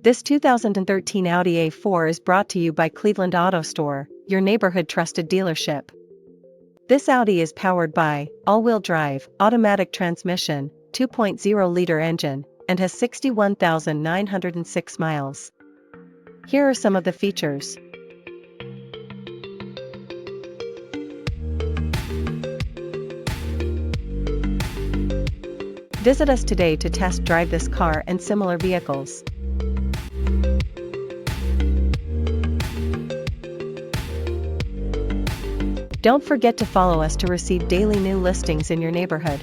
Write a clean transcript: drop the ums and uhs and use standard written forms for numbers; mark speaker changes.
Speaker 1: This 2013 Audi A4 is brought to you by Cleveland Auto Store, your neighborhood trusted dealership. This Audi is powered by all-wheel drive, automatic transmission, 2.0-liter engine, and has 61,906 miles. Here are some of the features. Visit us today to test drive this car and similar vehicles. Don't forget to follow us to receive daily new listings in your neighborhood.